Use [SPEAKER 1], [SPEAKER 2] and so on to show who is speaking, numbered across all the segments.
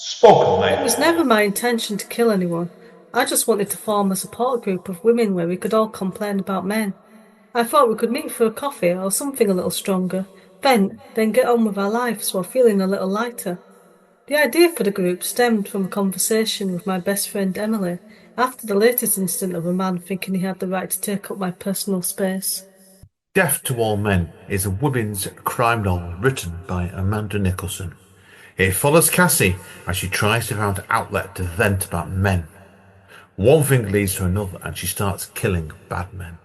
[SPEAKER 1] Spoken
[SPEAKER 2] It was
[SPEAKER 1] Late.
[SPEAKER 2] never my intention to kill anyone. I just wanted to form a support group of women where we could all complain about men. I thought we could meet for a coffee or something a little stronger, vent, then get on with our lives while feeling a little lighter. The idea for the group stemmed from a conversation with my best friend Emily after the latest incident of a man thinking he had the right to take up my personal space.
[SPEAKER 1] Death to All Men is a women's crime novel written by Amanda Nicholson. It follows Cassie as she tries to find an outlet to vent about men. One thing leads to another and she starts killing bad men.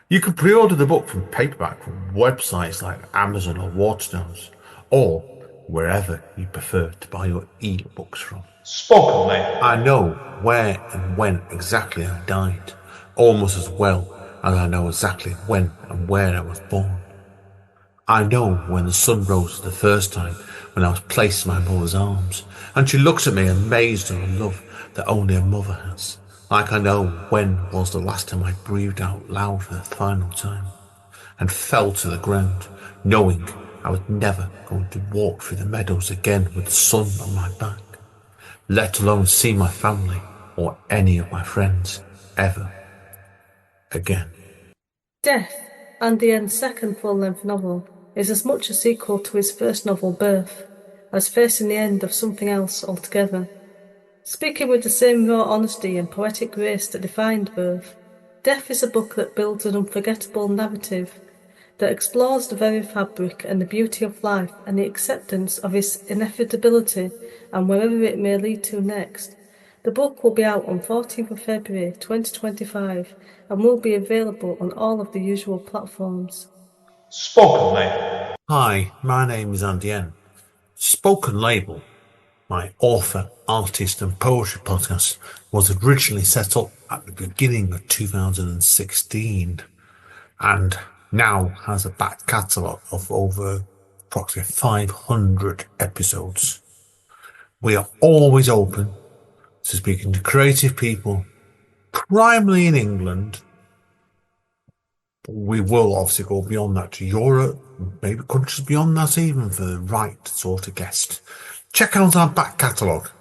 [SPEAKER 1] You can pre-order the book from paperback from websites like Amazon or Waterstones, or wherever you prefer to buy your e-books from. Spoken Late. I know where and when exactly I died, almost as well as I know exactly when and where I was born. I know when the sun rose for the first time when I was placed in my mother's arms, and she looks at me amazed at the love that only a mother has. Like I know when was the last time I breathed out loud for the final time, and fell to the ground, knowing I was never going to walk through the meadows again with the sun on my back, let alone see my family or any of my friends ever again.
[SPEAKER 2] Death, Andy N's second full-length novel, is as much a sequel to his first novel, Birth, as facing the end of something else altogether. Speaking with the same raw honesty and poetic grace that defined Birth, Death is a book that builds an unforgettable narrative that explores the very fabric and the beauty of life and the acceptance of its inevitability and wherever it may lead to next. The book will be out on 14th of February 2025 and will be available on all of the usual platforms. Spoken Late.
[SPEAKER 1] Hi, my name is Andy N. Spoken Label, my author, artist, and poetry podcast, was originally set up at the beginning of 2016 and now has a back catalogue of over approximately 500 episodes. We are always open to speaking to creative people, primarily in England. We will obviously go beyond that to Europe, maybe countries beyond that even for the right sort of guest. Check out our back catalogue.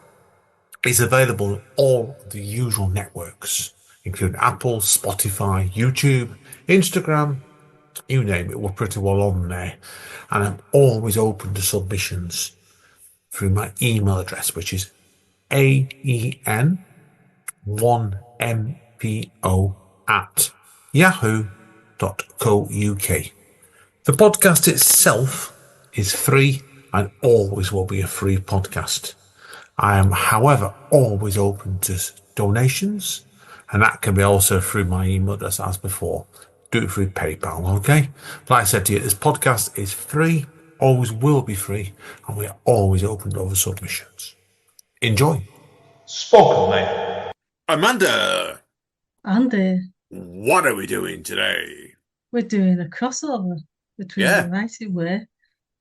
[SPEAKER 1] It's available on all the usual networks, including Apple, Spotify, YouTube, Instagram, you name it, we're pretty well on there. And I'm always open to submissions through my email address, which is aen1mpo at yahoo.co.uk. The podcast itself is free and always will be a free podcast. I am, however, always open to donations, and that can be also through my email address as before. Do it through PayPal, okay? But like I said to you, this podcast is free, always will be free, and we are always open to other submissions. Enjoy. Spoken Late. Amanda,
[SPEAKER 2] Andy,
[SPEAKER 1] what are we doing today?
[SPEAKER 2] we're doing a crossover between the
[SPEAKER 1] Yeah,
[SPEAKER 2] writing way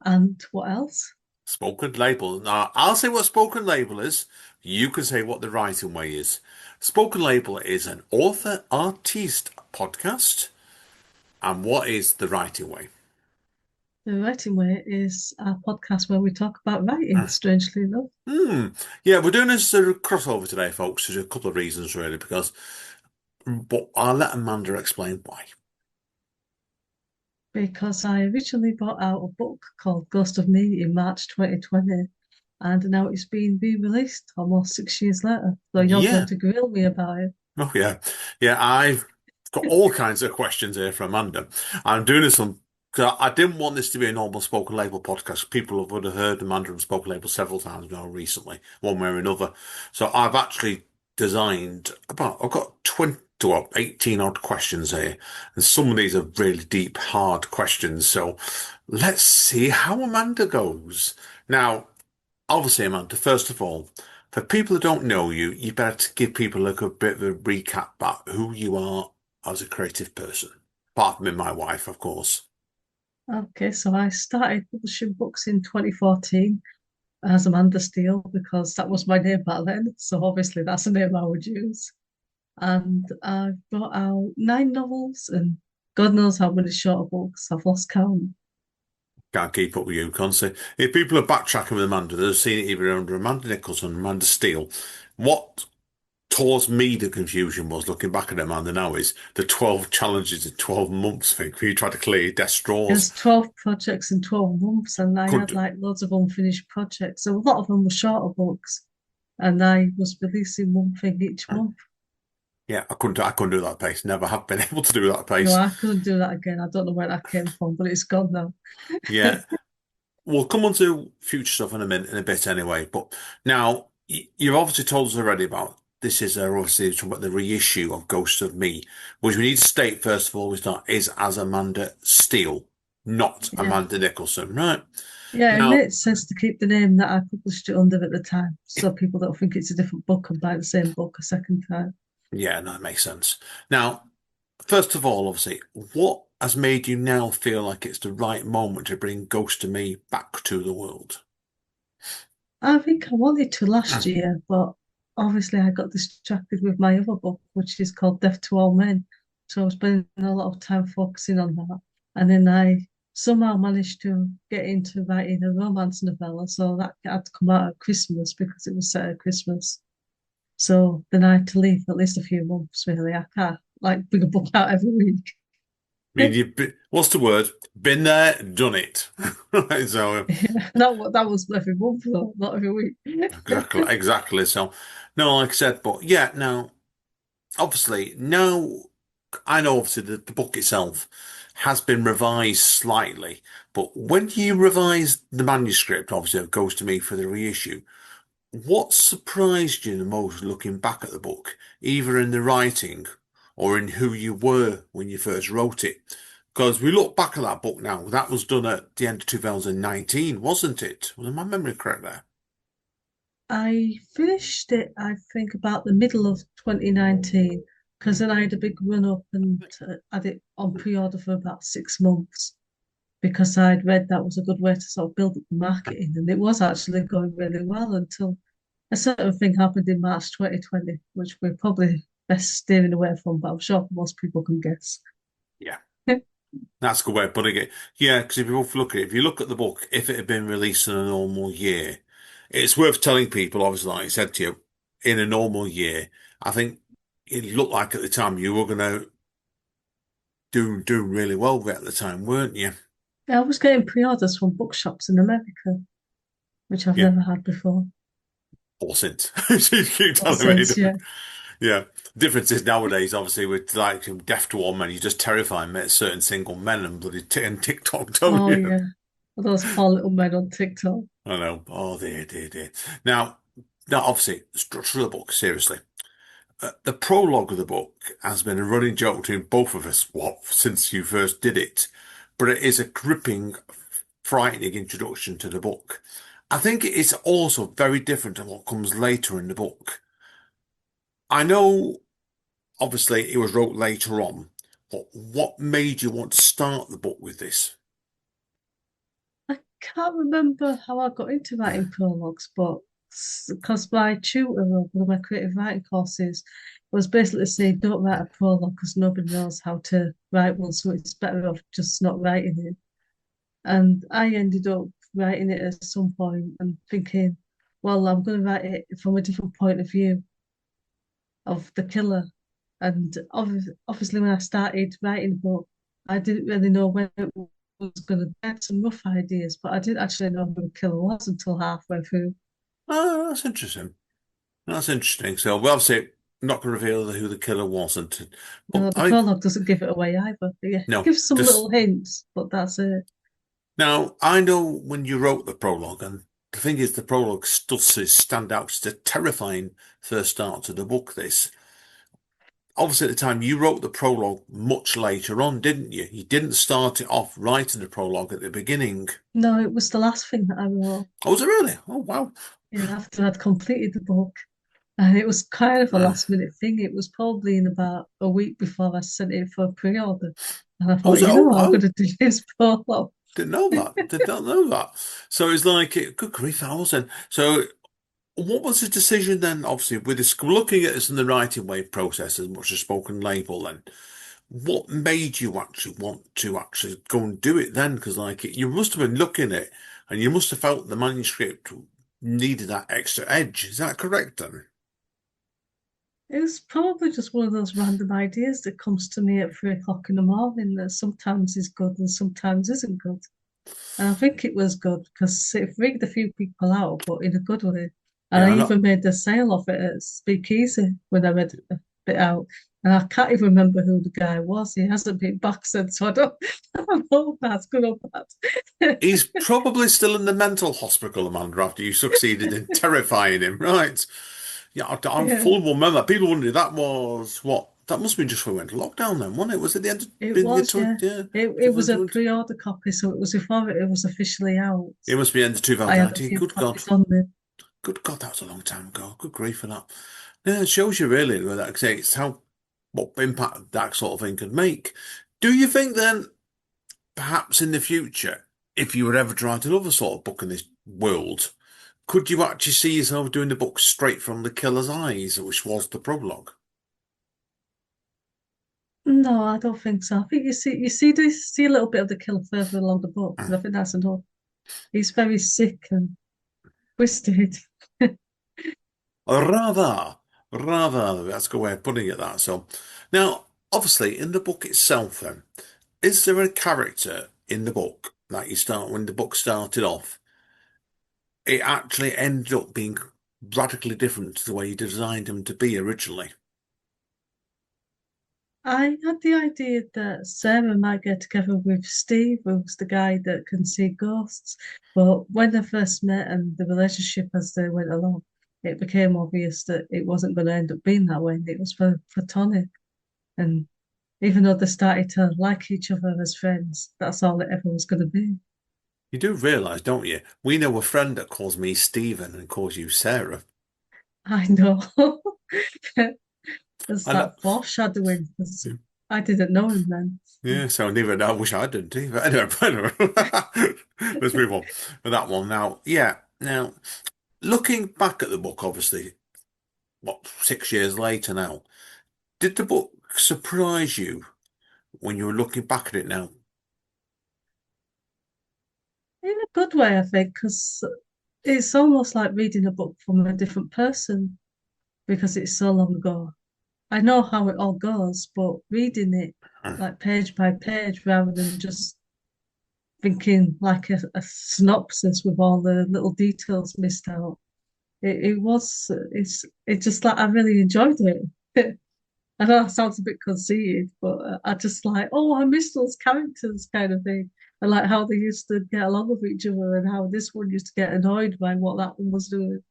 [SPEAKER 2] and what else?
[SPEAKER 1] spoken label. Now, I'll say what spoken label is. You can say what the writing way is. Spoken label is an author artiste podcast. And what is the writing way?
[SPEAKER 2] The writing way is a podcast where we talk about writing, strangely enough.
[SPEAKER 1] Hmm. Yeah, we're doing this as a crossover today, folks. There's a couple of reasons, really, but I'll let Amanda explain why.
[SPEAKER 2] Because I originally bought out a book called Ghost of Me in March 2020, and now it's been re-released almost 6 years later. So you're going
[SPEAKER 1] Yeah.
[SPEAKER 2] to grill me about it.
[SPEAKER 1] Oh, yeah. Yeah, I've got all kinds of questions here for Amanda. I'm doing this on, 'cause I didn't want this to be a normal spoken label podcast. People would have heard Amanda on spoken label several times now recently, one way or another. So I've actually I've got 20, well, 18 odd questions here. And some of these are really deep, hard questions. So let's see how Amanda goes. Now, obviously, Amanda, first of all, for people who don't know you, you better give people a good bit of a recap about who you are as a creative person. Apart from being my wife, of course.
[SPEAKER 2] Okay, so I started publishing books in 2014 as Amanda Steele because that was my name back then. So obviously that's a name I would use. And I've brought out 9 novels and God knows how many shorter books. I've lost count.
[SPEAKER 1] Can't keep up with you, can't see. If people are backtracking with Amanda, they've seen it either under Amanda Nicholson, Amanda Steele. What caused me the confusion was looking back at Amanda now is the 12 challenges in 12 months thing where you try to clear your desk
[SPEAKER 2] There's
[SPEAKER 1] drawers.
[SPEAKER 2] 12 projects in 12 months, and I had
[SPEAKER 1] Could,
[SPEAKER 2] like loads of unfinished projects. So a lot of them were shorter books, and I was releasing one thing each month.
[SPEAKER 1] yeah, I couldn't do that pace. Never have been able to do that
[SPEAKER 2] No,
[SPEAKER 1] pace.
[SPEAKER 2] I couldn't do that again. I don't know where that came from, but it's gone now.
[SPEAKER 1] Yeah. We'll come on to future stuff in a minute, in a bit anyway. But now you've obviously told us already about this is obviously talking about the reissue of Ghost of Me, which we need to state first of all is that is as Amanda Steele, not
[SPEAKER 2] Yeah.
[SPEAKER 1] Amanda Nicholson, right?
[SPEAKER 2] Yeah, it
[SPEAKER 1] Now,
[SPEAKER 2] makes sense to keep the name that I published it under at the time, so people don't think it's a different book and buy the same book a second time.
[SPEAKER 1] yeah, no, that makes sense. Now, first of all, obviously, what has made you now feel like it's the right moment to bring Ghost of Me back to the world?
[SPEAKER 2] I think I wanted to last year, but obviously I got distracted with my other book, which is called Death to All Men. So I was spending a lot of time focusing on that. And then I somehow managed to get into writing a romance novella. So that had to come out at Christmas because it was set at Christmas. So then I had to leave at least a few months, really. I can't like bring a book out every week.
[SPEAKER 1] I mean, what's the word? Been there, done it. Right, so.
[SPEAKER 2] That was every month though, not every week.
[SPEAKER 1] Exactly, exactly. So, no, like I said, but yeah, now, obviously, now I know obviously the book itself has been revised slightly, but when you revised the manuscript, obviously, it goes to me for the reissue. What surprised you the most looking back at the book, either in the writing or in who you were when you first wrote it? Because we look back at that book now, that was done at the end of 2019, wasn't it? Was my memory correct there?
[SPEAKER 2] I finished it, I think, about the middle of 2019, because then I had a big run up and had it on pre order for about 6 months because I'd read that was a good way to sort of build up the marketing. And it was actually going really well until a certain thing happened in March 2020, which we're probably best steering away from, but I'm sure most people can guess.
[SPEAKER 1] Yeah. That's a good way of putting it. Yeah, because if you look at the book, if it had been released in a normal year, it's worth telling people, obviously, like I said to you, in a normal year, I think it looked like at the time you were going to do really well with it at the time, weren't you?
[SPEAKER 2] I was getting pre orders from bookshops in America, which I've
[SPEAKER 1] Yeah,
[SPEAKER 2] never had before.
[SPEAKER 1] or since. You keep
[SPEAKER 2] Or
[SPEAKER 1] telling me.
[SPEAKER 2] since, yeah.
[SPEAKER 1] Yeah. Difference is nowadays, obviously, with like deaf to all men, you just terrify certain single men and bloody and TikTok, don't
[SPEAKER 2] Oh,
[SPEAKER 1] you?
[SPEAKER 2] yeah. Those poor little men on TikTok.
[SPEAKER 1] I know. Oh, dear, dear, dear. Now, obviously, the structure of the book, seriously. The prologue of the book has been a running joke between both of us, what, since you first did it. But it is a gripping, frightening introduction to the book. I think it is also very different to what comes later in the book. I know, obviously, it was wrote later on, but what made you want to start the book with this?
[SPEAKER 2] I can't remember how I got into writing prologues, but because my tutor of one of my creative writing courses was basically saying, don't write a prologue because nobody knows how to write one, so it's better off just not writing it. And I ended up writing it at some point and thinking, well, I'm going to write it from a different point of view of the killer. And obviously, when I started writing the book, I didn't really know when it was going to get some rough ideas, but I didn't actually know who the killer was until halfway through.
[SPEAKER 1] Oh, that's interesting. That's interesting. So, well, obviously, not going to reveal who the killer wasn't. But
[SPEAKER 2] The prologue doesn't give it away either. But yeah, it
[SPEAKER 1] no,
[SPEAKER 2] gives some
[SPEAKER 1] just
[SPEAKER 2] little hints, but that's it.
[SPEAKER 1] now, I know when you wrote the prologue, and the thing is, the prologue does stand out. It's a terrifying first start to the book, this. Obviously, at the time, you wrote the prologue much later on, didn't you? You didn't start it off writing the prologue at the beginning.
[SPEAKER 2] No, it was the last thing that I wrote.
[SPEAKER 1] Oh, was it really? Oh, wow.
[SPEAKER 2] Yeah, after I'd completed the book. And it was kind of a
[SPEAKER 1] Uh,
[SPEAKER 2] last minute thing. It was probably in about a week before I sent it for pre-order. And I
[SPEAKER 1] oh, was
[SPEAKER 2] thought,
[SPEAKER 1] it?
[SPEAKER 2] you know
[SPEAKER 1] Oh,
[SPEAKER 2] what, I'm going
[SPEAKER 1] wow.
[SPEAKER 2] to do this prologue.
[SPEAKER 1] Didn't know that. Did not know that. So it's like, good grief, 1,000. So what was the decision then, obviously, with this, looking at this in the writing wave process as much as spoken label then? what made you actually want to actually go and do it then? Because like you must have been looking at it and you must have felt the manuscript needed that extra edge. Is that correct then?
[SPEAKER 2] It was probably just one of those random ideas that comes to me at 3 o'clock in the morning that sometimes is good and sometimes isn't good. And I think it was good because it freaked a few people out, but in a good way. And
[SPEAKER 1] Yeah,
[SPEAKER 2] I
[SPEAKER 1] I know.
[SPEAKER 2] even made a sale of it at Speakeasy when I read a bit out. And I can't even remember who the guy was. He hasn't been back since, so I don't know if that's good or bad.
[SPEAKER 1] He's probably still in the mental hospital, Amanda, after you succeeded in terrifying him, right? Yeah, I'm
[SPEAKER 2] Yeah,
[SPEAKER 1] full of remember. People wonder that was what? That must have been just before we went to lockdown then, wasn't it? Was it the end of
[SPEAKER 2] it
[SPEAKER 1] in the
[SPEAKER 2] was, yeah.
[SPEAKER 1] yeah,
[SPEAKER 2] It was a
[SPEAKER 1] 2020?
[SPEAKER 2] pre-order copy, so it was before it was officially out.
[SPEAKER 1] It must be end of
[SPEAKER 2] I had a
[SPEAKER 1] 2019.
[SPEAKER 2] few
[SPEAKER 1] Good God.
[SPEAKER 2] copies on me.
[SPEAKER 1] Good God, that was a long time ago. Good grief for that. Yeah, it shows you really, like I say, it's how what impact that sort of thing could make. Do you think then, perhaps in the future, if you were ever to write another sort of book in this world, could you actually see yourself doing the book straight from the killer's eyes, which was the prologue?
[SPEAKER 2] No, I don't think so. I think you see a little bit of the killer further along the book, and I think that's enough. He's very sick and twisted.
[SPEAKER 1] Rather, rather, that's a good way of putting it, that. So, now, obviously, in the book itself, then, is there a character in the book that you start when the book started off? It actually ended up being radically different to the way you designed him to be originally.
[SPEAKER 2] I had the idea that Sarah might get together with Steve, who's the guy that can see ghosts. But when they first met and the relationship as they went along, it became obvious that it wasn't going to end up being that way. And it was for platonic. And even though they started to like each other as friends, that's all it ever was going to be.
[SPEAKER 1] You do realise, don't you? We know a friend that calls me Stephen and calls you Sarah.
[SPEAKER 2] I know. There's
[SPEAKER 1] And
[SPEAKER 2] that foreshadowing because I didn't know him then.
[SPEAKER 1] yeah, so neither I wish I didn't either. Anyway, let's move on with that one now. Yeah, now looking back at the book, obviously, what 6 years later now, did the book surprise you when you were looking back at it now?
[SPEAKER 2] In a good way, I think, because it's almost like reading a book from a different person because it's so long ago. I know how it all goes, but reading it like page by page rather than just thinking like a synopsis with all the little details missed out. It's just like I really enjoyed it. I know that sounds a bit conceited, but I just like, oh, I miss those characters kind of thing. I like how they used to get along with each other and how this one used to get annoyed by what that one was doing.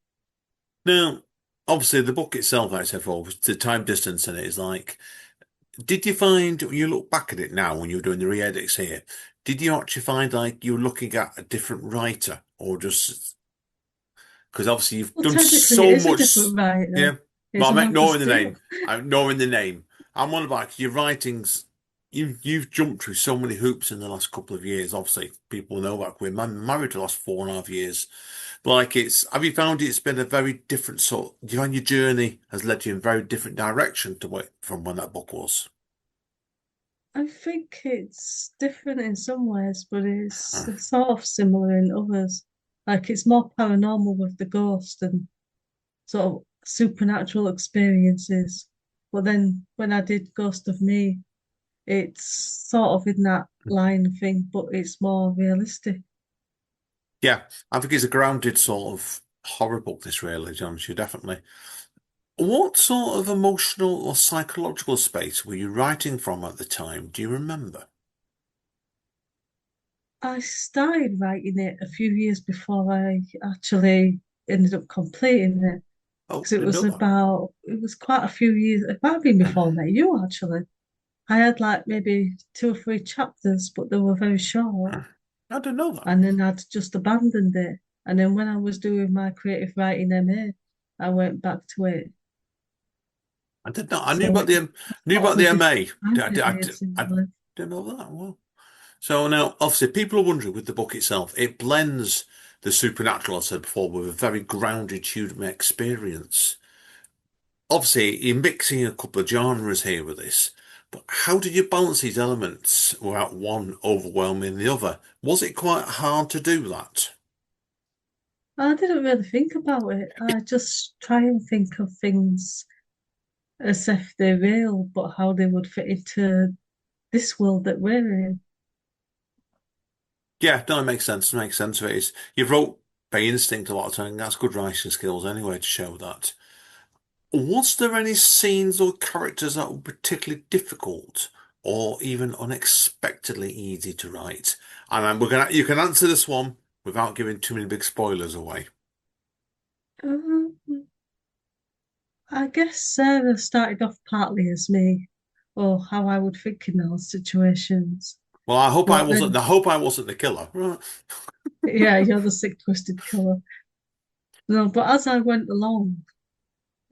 [SPEAKER 1] Now, obviously, the book itself, like I said, for the time distance in it is like, did you find when you look back at it now when you're doing the re-edits here, did you actually find like you're looking at a different writer or just because obviously you've
[SPEAKER 2] Well,
[SPEAKER 1] done
[SPEAKER 2] technically, it
[SPEAKER 1] so
[SPEAKER 2] is a
[SPEAKER 1] much,
[SPEAKER 2] different writer.
[SPEAKER 1] yeah. Well,
[SPEAKER 2] It's
[SPEAKER 1] I meant
[SPEAKER 2] Amanda
[SPEAKER 1] knowing the
[SPEAKER 2] Steele.
[SPEAKER 1] name. I'm knowing the name. I'm on about your writings. You've jumped through so many hoops in the last couple of years. Obviously, people know that we're married for the last 4.5 years. But like have you found it's been a very different sort? Do you find your journey has led you in a very different direction to what from when that book was?
[SPEAKER 2] I think it's different in some ways, but it's sort of similar in others. Like it's more paranormal with the ghost and sort of supernatural experiences. But then when I did Ghost of Me, it's sort of in that line thing, but it's more realistic.
[SPEAKER 1] Yeah, I think it's a grounded sort of horror book, this really, John. You definitely. What sort of emotional or psychological space were you writing from at the time? Do you remember?
[SPEAKER 2] I started writing it a few years before I actually ended up completing it
[SPEAKER 1] Oh,
[SPEAKER 2] because
[SPEAKER 1] didn't know that.
[SPEAKER 2] it was quite a few years, it might have been before I met you actually. I had like maybe 2 or 3 chapters, but they were very short.
[SPEAKER 1] I didn't know that.
[SPEAKER 2] And then I'd just abandoned it. And then when I was doing my creative writing MA, I went back to it.
[SPEAKER 1] I did not. I knew
[SPEAKER 2] So
[SPEAKER 1] about
[SPEAKER 2] it
[SPEAKER 1] the knew
[SPEAKER 2] sort
[SPEAKER 1] about
[SPEAKER 2] of a
[SPEAKER 1] the
[SPEAKER 2] different
[SPEAKER 1] MA.
[SPEAKER 2] time period
[SPEAKER 1] I
[SPEAKER 2] seemingly.
[SPEAKER 1] didn't know that. Well, so now obviously people are wondering with the book itself, it blends the supernatural, I said before, with a very grounded human experience. Obviously, you're mixing a couple of genres here with this. But how did you balance these elements without one overwhelming the other? Was it quite hard to do that?
[SPEAKER 2] I didn't really think about it. I just try and think of things as if they're real, but how they would fit into this world that we're in.
[SPEAKER 1] Yeah, no, it makes sense. It makes sense. It's, you wrote by instinct a lot of time. That's good writing skills anyway to show that. Was there any scenes or characters that were particularly difficult or even unexpectedly easy to write? And you can answer this one without giving too many big spoilers away.
[SPEAKER 2] Um, I guess Sarah started off partly as me, or how I would think in those situations.
[SPEAKER 1] Well,
[SPEAKER 2] But
[SPEAKER 1] I
[SPEAKER 2] then,
[SPEAKER 1] hope I wasn't the killer. Right.
[SPEAKER 2] yeah, you're the sick, twisted killer. No, but as I went along,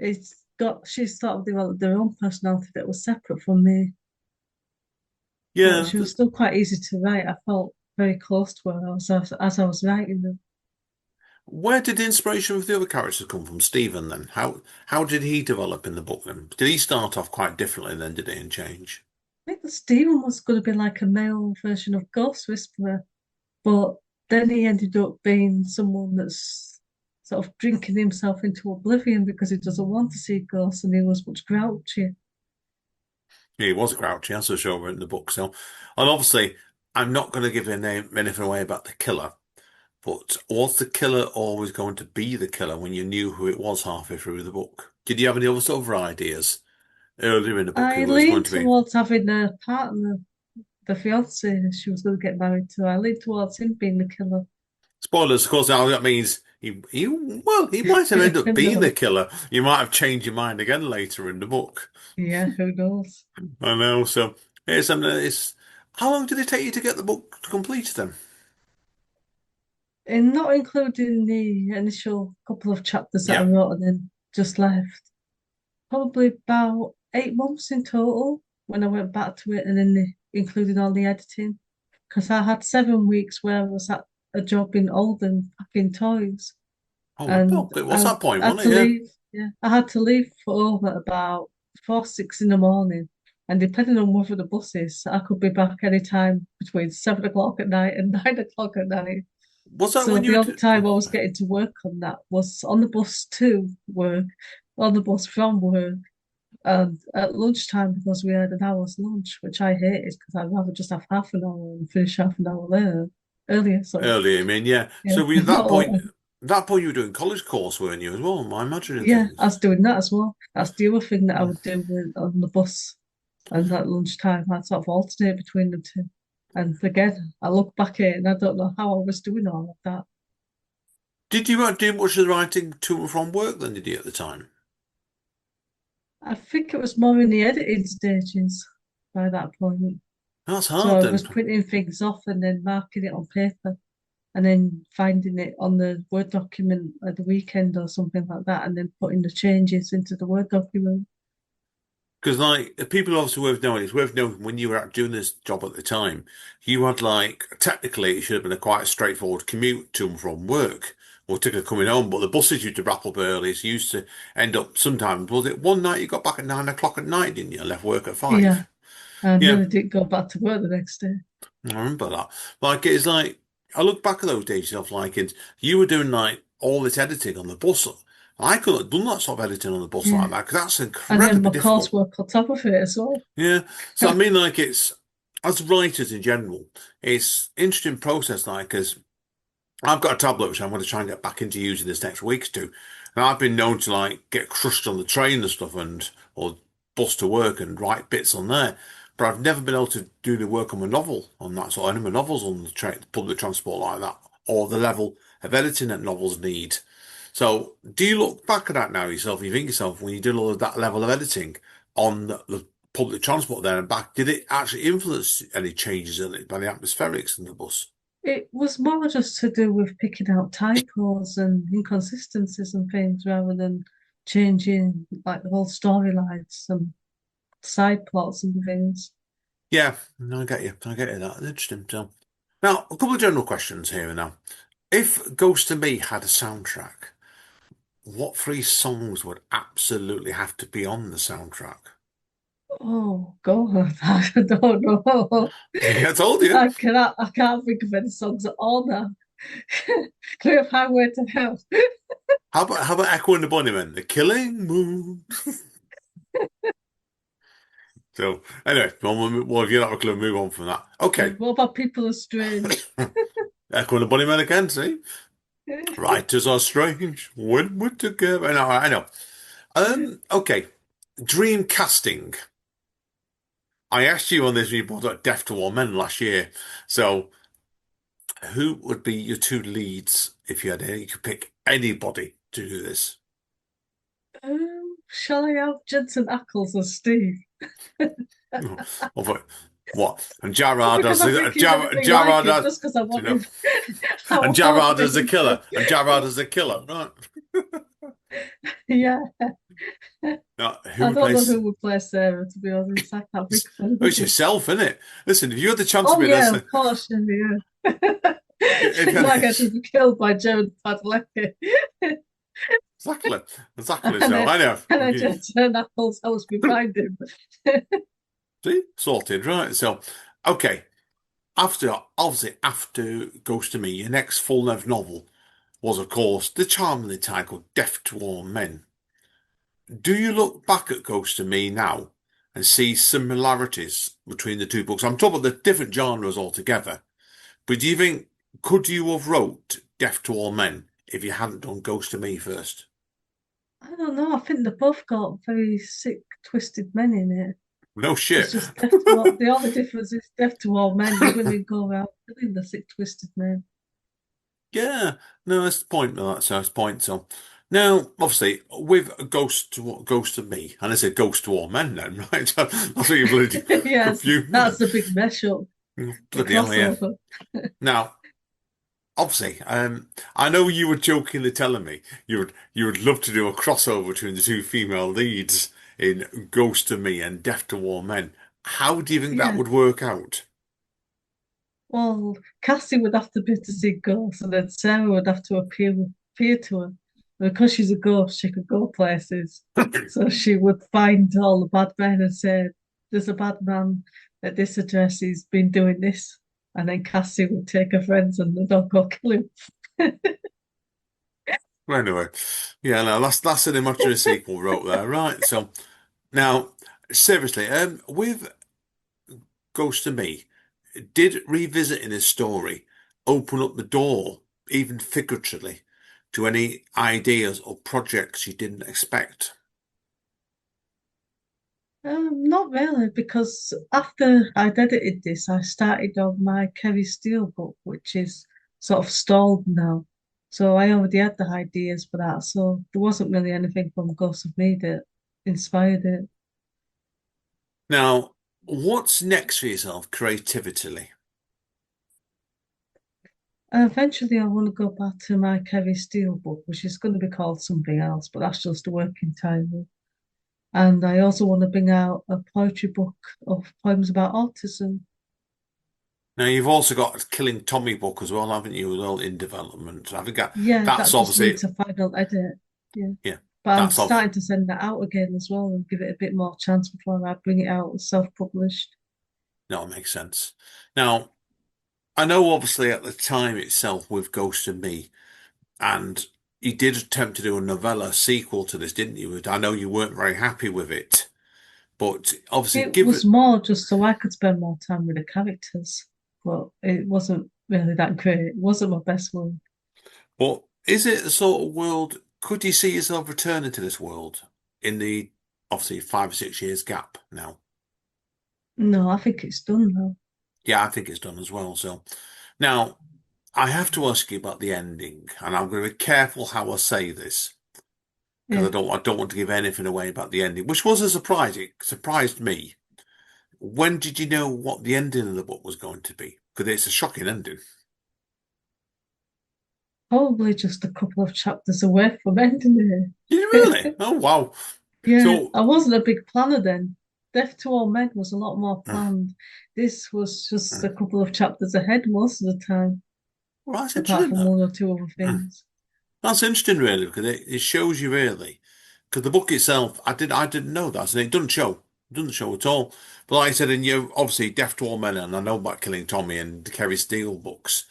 [SPEAKER 2] she sort of developed their own personality that was separate from me. But
[SPEAKER 1] Yeah.
[SPEAKER 2] she was still quite easy to write. I felt very close to her as I was writing them.
[SPEAKER 1] Where did the inspiration for the other characters come from, Stephen, then? How did he develop in the book then? Did he start off quite differently then, did he, and change?
[SPEAKER 2] I think that Stephen was going to be like a male version of Ghost Whisperer, but then he ended up being someone that's sort of drinking himself into oblivion because he doesn't want to see ghosts and he was much grouchy.
[SPEAKER 1] He was grouchy, as I show in the book, so. And obviously, I'm not going to give a name anything away about the killer, but was the killer always going to be the killer when you knew who it was halfway through the book? Did you have any other sort of ideas earlier in the book
[SPEAKER 2] I
[SPEAKER 1] who it was going
[SPEAKER 2] leaned
[SPEAKER 1] to be?
[SPEAKER 2] towards having a partner, the fiance she was going to get married to. I leaned towards him being the killer.
[SPEAKER 1] Spoilers, of course, now that means he might have ended up being the
[SPEAKER 2] No.
[SPEAKER 1] killer. You might have changed your mind again later in the book.
[SPEAKER 2] Yeah, who knows?
[SPEAKER 1] I know, so it's how long did it take you to get the book completed then?
[SPEAKER 2] And not including the initial couple of chapters that I
[SPEAKER 1] Yeah.
[SPEAKER 2] wrote and then just left. Probably about 8 months in total when I went back to it and then including all the editing. Because I had 7 weeks where I was at a job in Oldham packing toys.
[SPEAKER 1] Oh,
[SPEAKER 2] And
[SPEAKER 1] well, it was that point,
[SPEAKER 2] had
[SPEAKER 1] wasn't
[SPEAKER 2] to
[SPEAKER 1] it? Yeah.
[SPEAKER 2] leave. Yeah, I had to leave for home at about 4, 6 in the morning. And depending on whether the bus is, I could be back any time between 7 o'clock at night and 9 o'clock at night.
[SPEAKER 1] Was that
[SPEAKER 2] So
[SPEAKER 1] when you
[SPEAKER 2] the
[SPEAKER 1] were?
[SPEAKER 2] only time I was getting to work on that was on the bus to work, on the bus from work, and at lunchtime because we had an hour's lunch, which I hated because I'd rather just have half an hour and finish half an hour later, earlier. Sorry.
[SPEAKER 1] Earlier, I mean, yeah.
[SPEAKER 2] Yeah.
[SPEAKER 1] So we at that point you were doing college course, weren't you, as well? Am I imagining
[SPEAKER 2] Yeah, I
[SPEAKER 1] things?
[SPEAKER 2] was doing that as well. That's the other thing that I would do on the bus and at lunchtime. I'd sort of alternate between the two. And again, I look back at it and I don't know how I was doing all of that.
[SPEAKER 1] Did you do much of the writing to and from work then, did you, at the time?
[SPEAKER 2] I think it was more in the editing stages by that point.
[SPEAKER 1] That's
[SPEAKER 2] So
[SPEAKER 1] hard
[SPEAKER 2] I
[SPEAKER 1] then.
[SPEAKER 2] was printing things off and then marking it on paper and then finding it on the Word document at the weekend or something like that and then putting the changes into the Word document.
[SPEAKER 1] Because like the people obviously worth knowing, it's worth knowing when you were out doing this job at the time, you had like technically it should have been a quite straightforward commute to and from work or ticket coming home, but the buses used to wrap up early, so you used to end up sometimes, was it one night you got back at 9 o'clock at night, didn't you? And left work at
[SPEAKER 2] Yeah,
[SPEAKER 1] 5.
[SPEAKER 2] I
[SPEAKER 1] Yeah,
[SPEAKER 2] nearly didn't go back to work the next day.
[SPEAKER 1] I remember that. Like it's like I look back at those days yourself like it you were doing like all this editing on the bus. I couldn't have done that sort of editing on the bus
[SPEAKER 2] Yeah.
[SPEAKER 1] like that because that's
[SPEAKER 2] And then
[SPEAKER 1] incredibly
[SPEAKER 2] my
[SPEAKER 1] difficult.
[SPEAKER 2] coursework on top of it as well.
[SPEAKER 1] Yeah. So I mean, like it's as writers in general, it's interesting process. Like, because I've got a tablet which I'm going to try and get back into using this next week too, and I've been known to like get crushed on the train and stuff, and or bus to work and write bits on there. But I've never been able to do the work on my novel on that sort of any of my novels on the train, public transport like that, or the level of editing that novels need. So, do you look back at that now yourself? You think yourself when you did all of that level of editing on the public transport there and back, did it actually influence any changes in it by the atmospherics in the bus?
[SPEAKER 2] It was more just to do with picking out typos and inconsistencies and things rather than changing like the whole storylines and side plots and things.
[SPEAKER 1] Yeah, no, I get you. I get you. That's interesting. So, now a couple of general questions here and now. If Ghost to Me had a soundtrack, what three songs would absolutely have to be on the soundtrack?
[SPEAKER 2] Oh God, I don't know.
[SPEAKER 1] See, I told you.
[SPEAKER 2] I can't think of any songs at all now. Can we have Highway to Hell?
[SPEAKER 1] How about Echo and the Bunnymen? The Killing Moon. So anyway, well, if you're not a clue, move on from that. Okay.
[SPEAKER 2] What about People Are Strange?
[SPEAKER 1] Echo and the Bunnymen again, see? Writers are strange when we're together. I know. Okay. Dream casting. I asked you on this when you brought up Death to All Men last year. So who would be your two leads if you had any? You could pick anybody to do this.
[SPEAKER 2] Shall I have Jensen Ackles as Steve?
[SPEAKER 1] Of what? And
[SPEAKER 2] Not
[SPEAKER 1] Jarrard
[SPEAKER 2] because
[SPEAKER 1] as
[SPEAKER 2] I think
[SPEAKER 1] the
[SPEAKER 2] he's anything like
[SPEAKER 1] Jarrard
[SPEAKER 2] him,
[SPEAKER 1] as
[SPEAKER 2] just because I
[SPEAKER 1] you
[SPEAKER 2] want
[SPEAKER 1] know,
[SPEAKER 2] him. I
[SPEAKER 1] and
[SPEAKER 2] want
[SPEAKER 1] Jarrard as the
[SPEAKER 2] him to.
[SPEAKER 1] killer, and Jarrard as the killer. Right?
[SPEAKER 2] Yeah,
[SPEAKER 1] Now, who
[SPEAKER 2] I
[SPEAKER 1] would
[SPEAKER 2] don't
[SPEAKER 1] play?
[SPEAKER 2] know who would play Sarah, to be honest. I can't think of
[SPEAKER 1] Oh, it's
[SPEAKER 2] anybody.
[SPEAKER 1] yourself, isn't it? Listen, if you had the chance to
[SPEAKER 2] Oh,
[SPEAKER 1] be
[SPEAKER 2] yeah,
[SPEAKER 1] this,
[SPEAKER 2] of course, yeah.
[SPEAKER 1] if you
[SPEAKER 2] She's
[SPEAKER 1] had
[SPEAKER 2] not going to be killed by Jared Padalecki.
[SPEAKER 1] exactly, exactly.
[SPEAKER 2] and
[SPEAKER 1] So
[SPEAKER 2] then,
[SPEAKER 1] I know.
[SPEAKER 2] and then Jensen Ackles helps me find him.
[SPEAKER 1] See, sorted, right? So, okay. Obviously, after Ghost to Me, your next full-length novel was, of course, the charmingly titled Death to All Men. Do you look back at Ghost to Me now and see similarities between the two books? I'm talking about the different genres altogether, but do you think could you have wrote Death to All Men if you hadn't done Ghost to Me first?
[SPEAKER 2] I don't know. I think they both got very sick, twisted men in it.
[SPEAKER 1] No
[SPEAKER 2] It's
[SPEAKER 1] shit.
[SPEAKER 2] just death to all. The only difference is death to all men. The women go around killing the sick, twisted men.
[SPEAKER 1] Yeah, no, that's the point of that. So that's the point. So now, obviously, with Ghost to Me, and I said Ghost to All Men, then right? That's what you bloody
[SPEAKER 2] Yes, that's
[SPEAKER 1] confused.
[SPEAKER 2] the big mess up, the
[SPEAKER 1] Bloody hell, yeah.
[SPEAKER 2] crossover.
[SPEAKER 1] Now, obviously, I know you were jokingly telling me you would love to do a crossover between the two female leads in Ghost to Me and Death to All Men. How do you think that
[SPEAKER 2] Yeah.
[SPEAKER 1] would work out?
[SPEAKER 2] Well, Cassie would have to be to see ghosts, and then Sarah would have to appear to her. And because she's a ghost, she could go places. So she would find all the bad men and say, "There's a bad man at this address. He's been doing this." And then Cassie would take her friends and they'd all go kill him.
[SPEAKER 1] Well, anyway, yeah, no, that's an imaginary sequel wrote there, right? So now, seriously, with Ghost to Me, did revisiting his story open up the door, even figuratively, to any ideas or projects you didn't expect?
[SPEAKER 2] Not really, because after I'd edited this, I started on my Kerry Steele book, which is sort of stalled now. So I already had the ideas for that. So there wasn't really anything from Ghost of Me that inspired it.
[SPEAKER 1] Now, what's next for yourself creatively?
[SPEAKER 2] Eventually, I want to go back to my Kerry Steele book, which is going to be called something else, but that's just a working title. And I also want to bring out a poetry book of poems about autism.
[SPEAKER 1] Now, you've also got a Killing Tommy book as well, haven't you, as well, in development? I think
[SPEAKER 2] Yeah,
[SPEAKER 1] that's
[SPEAKER 2] that just
[SPEAKER 1] obviously,
[SPEAKER 2] needs a final edit. Yeah.
[SPEAKER 1] yeah,
[SPEAKER 2] But I'm
[SPEAKER 1] that's obviously,
[SPEAKER 2] starting to send that out again as well and give it a bit more chance before I bring it out self-published.
[SPEAKER 1] no, it makes sense. Now, I know obviously at the time itself with Ghost and Me, and you did attempt to do a novella sequel to this, didn't you? I know you weren't very happy with it, but obviously,
[SPEAKER 2] It
[SPEAKER 1] give
[SPEAKER 2] was
[SPEAKER 1] it.
[SPEAKER 2] more just so I could spend more time with the characters, but it wasn't really that great. It wasn't my best one.
[SPEAKER 1] But is it the sort of world? Could you see yourself returning to this world in the obviously 5 or 6 years gap now?
[SPEAKER 2] No, I think it's done now.
[SPEAKER 1] Yeah, I think it's done as well. So now I have to ask you about the ending, and I'm going to be careful how I say this because I
[SPEAKER 2] Yeah.
[SPEAKER 1] don't I don't want to give anything away about the ending, which was a surprise. It surprised me. When did you know what the ending of the book was going to be? Because it's a shocking ending.
[SPEAKER 2] Probably just a couple of chapters away from ending
[SPEAKER 1] Did you really?
[SPEAKER 2] it.
[SPEAKER 1] Oh wow.
[SPEAKER 2] Yeah,
[SPEAKER 1] So
[SPEAKER 2] I wasn't a big planner then. Death to All Men was a lot more planned. This was just a couple of chapters ahead most of the time,
[SPEAKER 1] well, that's
[SPEAKER 2] apart
[SPEAKER 1] interesting.
[SPEAKER 2] from one or two other things.
[SPEAKER 1] That's interesting, really, because it shows you really. Because the book itself, I didn't know that, and it doesn't show. Doesn't show at all. But like I said, and you obviously Death to All Men, and I know about Killing Tommy and the Kerry Steele books.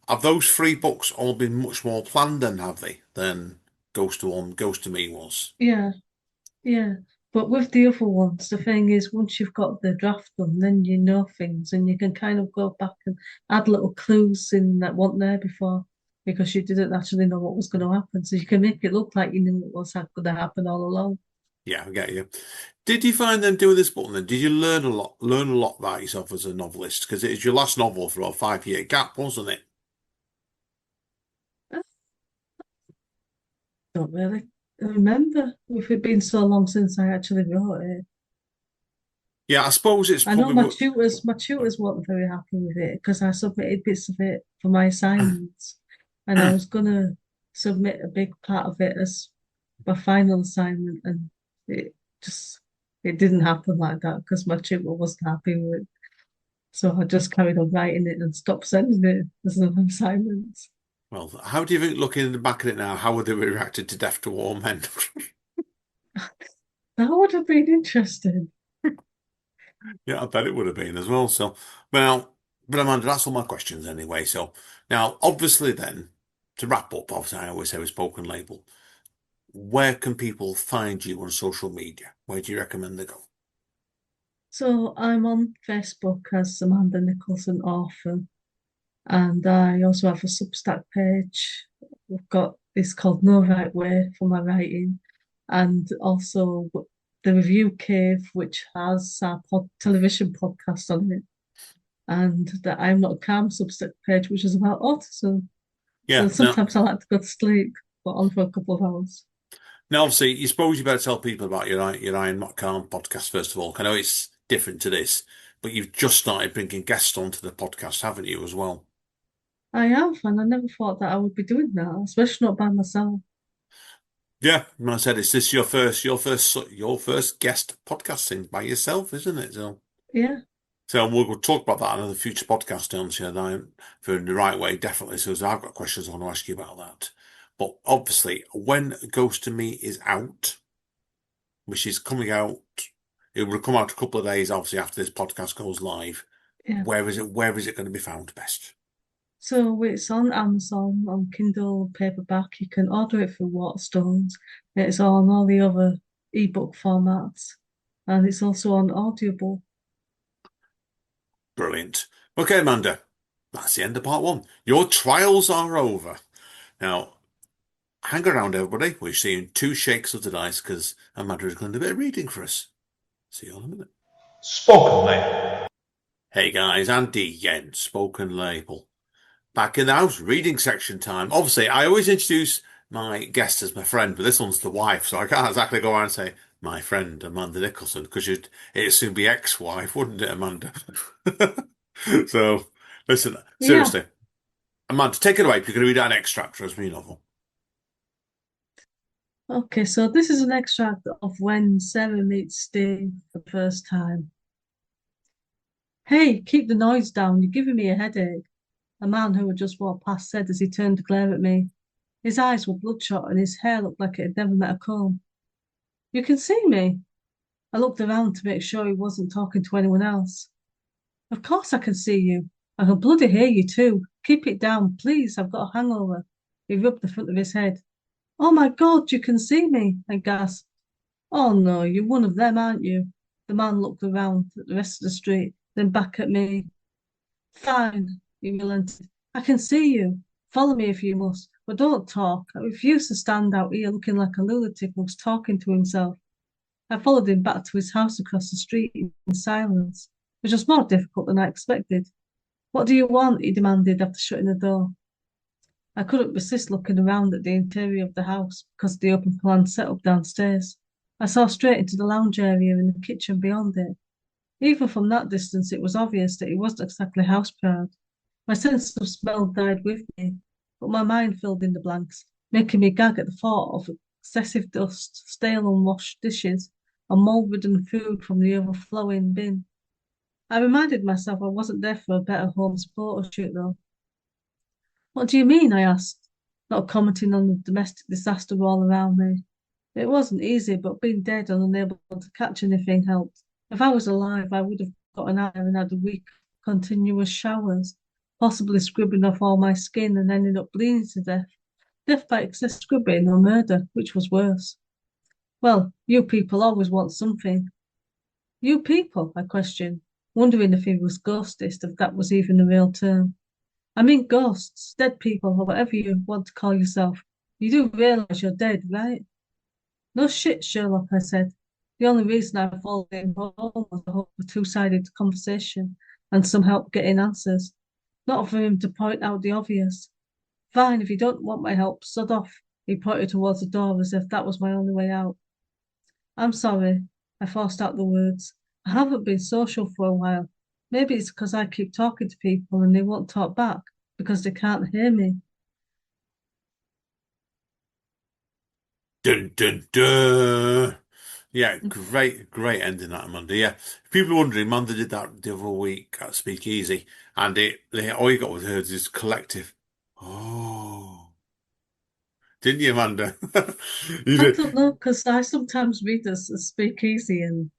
[SPEAKER 1] Have those three books all been much more planned then, have they, than Ghost to Me was?
[SPEAKER 2] Yeah, yeah. But with the other ones, the thing is, once you've got the draft done, then you know things and you can kind of go back and add little clues in that weren't there before because you didn't actually know what was going to happen. So you can make it look like you knew what was going to happen all along.
[SPEAKER 1] Yeah, I get you. Did you find them doing this book then? Did you learn a lot about yourself as a novelist? Because it was your last novel for a 5 year gap, wasn't it?
[SPEAKER 2] I don't really remember with it being so long since I actually wrote it.
[SPEAKER 1] Yeah, I suppose it's
[SPEAKER 2] I know
[SPEAKER 1] probably
[SPEAKER 2] my tutors weren't very happy with it because I submitted bits of it for my assignments, and I was gonna submit a big part of it as my final assignment, and it just it didn't happen like that because my tutor wasn't happy with it. So I just carried on writing it and stopped sending it as an assignment.
[SPEAKER 1] well. How do you think, looking back at it now, how would they have reacted to Death to All Men?
[SPEAKER 2] That would have been interesting.
[SPEAKER 1] Yeah, I bet it would have been as well. So, well, but Amanda, that's all my questions anyway. So now, obviously, then to wrap up, obviously, I always say with spoken label. Where can people find you on social media? Where do you recommend they go?
[SPEAKER 2] So I'm on Facebook as Amanda Nicholson author. And I also have a Substack page. We've got this called No Right Way for my writing, and also the Review Cave, which has a television podcast on it, and the I'm Not Calm Substack page, which is about autism. So
[SPEAKER 1] Yeah. Now,
[SPEAKER 2] sometimes I like to go to sleep, but on for a couple of hours.
[SPEAKER 1] obviously, you suppose you better tell people about your Iron Not Calm podcast first of all. I know it's different to this, but you've just started bringing guests onto the podcast, haven't you, as well?
[SPEAKER 2] I have, and I never thought that I would be doing that, especially not by myself.
[SPEAKER 1] Yeah, and I said, is this your first guest podcasting by yourself, isn't it? So.
[SPEAKER 2] Yeah,
[SPEAKER 1] So we'll talk about that in another future podcast, don't you? And for in the right way, definitely. So I've got questions I want to ask you about that. But obviously, when Ghost to Me is out, which is coming out, it will come out a couple of days, obviously, after this podcast goes live.
[SPEAKER 2] yeah.
[SPEAKER 1] Where is it? Where is it going to be found best?
[SPEAKER 2] So it's on Amazon, on Kindle paperback. You can order it through Waterstones. It's on all the other ebook formats, and it's also on Audible.
[SPEAKER 1] Brilliant. Okay, Amanda, that's the end of part one. Your trials are over. Now, hang around, everybody. We're seeing two shakes of the dice because Amanda is going to do a bit of reading for us. See you all in a minute.
[SPEAKER 3] Spoken Label.
[SPEAKER 1] Hey guys, Andy again, Spoken Label. Back in the house, reading section time. Obviously, I always introduce my guest as my friend, but this one's the wife, so I can't exactly go around and say, my friend, Amanda Nicholson, because it'd soon be ex-wife, wouldn't it, Amanda? So, listen,
[SPEAKER 2] Yeah.
[SPEAKER 1] seriously. Amanda, take it away. You're going to read out an extract for us from your novel.
[SPEAKER 2] Okay, so this is an extract of when Sarah meets Steve for the first time. Hey, keep the noise down. You're giving me a headache. A man who had just walked past said as he turned to glare at me. His eyes were bloodshot and his hair looked like it had never met a comb. You can see me. I looked around to make sure he wasn't talking to anyone else. Of course I can see you. I can bloody hear you too. Keep it down, please. I've got a hangover. He rubbed the front of his head. Oh my God, you can see me, I gasped. Oh no, you're one of them, aren't you? The man looked around at the rest of the street, then back at me. Fine, he relented. I can see you. Follow me if you must, but don't talk. I refuse to stand out here looking like a lunatic who's talking to himself. I followed him back to his house across the street in silence, which was more difficult than I expected. What do you want? He demanded after shutting the door. I couldn't resist looking around at the interior of the house because of the open plan setup downstairs. I saw straight into the lounge area and the kitchen beyond it. Even from that distance, it was obvious that he wasn't exactly house proud. My sense of smell died with me, but my mind filled in the blanks, making me gag at the thought of excessive dust, stale unwashed dishes, and mold-ridden food from the overflowing bin. I reminded myself I wasn't there for a better home's photo shoot, though. What do you mean? I asked, not commenting on the domestic disaster all around me. It wasn't easy, but being dead and unable to catch anything helped. If I was alive, I would have gotten out and had a week of continuous showers, possibly scribbling off all my skin and ending up bleeding to death. Death by excess scribbling or murder, which was worse. Well, you people always want something. You people, I questioned, wondering if he was ghostist, if that was even a real term. I mean ghosts, dead people, or whatever you want to call yourself. You do realise you're dead, right? No shit, Sherlock, I said. The only reason I followed him home was to hope for two-sided conversation and some help getting answers. Not for him to point out the obvious. Fine, if you don't want my help, sod off. He pointed towards the door as if that was my only way out. I'm sorry, I forced out the words. I haven't been social for a while. Maybe it's because I keep talking to people and they won't talk back because they can't hear me.
[SPEAKER 1] Dun dun dun. Yeah, great ending that, Amanda. Yeah, if people are wondering, Amanda did that the other week at Speakeasy, and all you got was her this collective. Oh, didn't you, Amanda? You
[SPEAKER 2] I
[SPEAKER 1] did.
[SPEAKER 2] don't know, because I sometimes read this as speakeasy and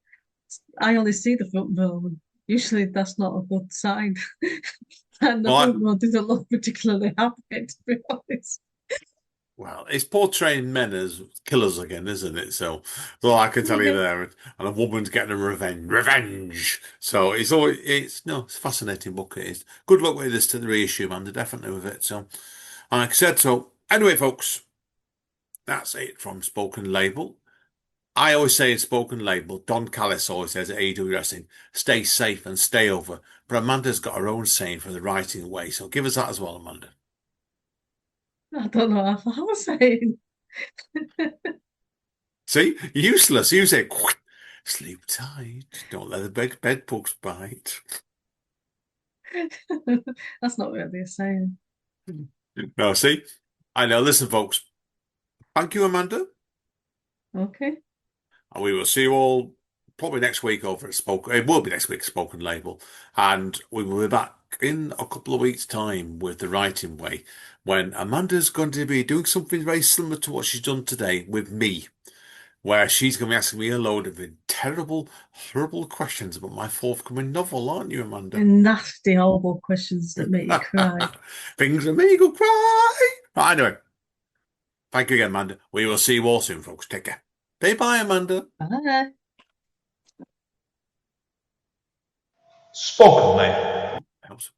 [SPEAKER 2] I only see the front row. And usually that's not a good sign. And the
[SPEAKER 1] Well,
[SPEAKER 2] front row didn't look particularly happy, to be honest.
[SPEAKER 1] well, it's portraying men as killers again, isn't it? So, that's all I can tell you
[SPEAKER 2] Yeah.
[SPEAKER 1] there. And a woman's getting a revenge. So it's always it's a fascinating book. It is. Good luck with this to the reissue, Amanda. Definitely with it. So, and like I said, so anyway, folks. That's it from Spoken Label. I always say in Spoken Label, Don Callis always says at AEW Wrestling, stay safe and stay over. But Amanda's got her own saying for the writing way, so give us that as well, Amanda.
[SPEAKER 2] I don't know what I was saying.
[SPEAKER 1] See? Useless. You say, sleep tight. Don't let the bedbugs bite.
[SPEAKER 2] That's not really a saying.
[SPEAKER 1] No, see? I know. Listen, folks. Thank you, Amanda.
[SPEAKER 2] Okay.
[SPEAKER 1] And we will see you all probably next week over at Spoken. It will be next week, Spoken Label. And we will be back in a couple of weeks' time with the writing way when Amanda's going to be doing something very similar to what she's done today with me, where she's going to be asking me a load of terrible, horrible questions about my forthcoming novel, aren't you, Amanda?
[SPEAKER 2] And nasty, horrible questions that make you cry.
[SPEAKER 1] Things that make you go cry. But anyway, thank you again, Amanda. We will see you all soon, folks. Take care. Bye bye, Amanda.
[SPEAKER 2] Bye.
[SPEAKER 3] Spoken Label.
[SPEAKER 1] Helps.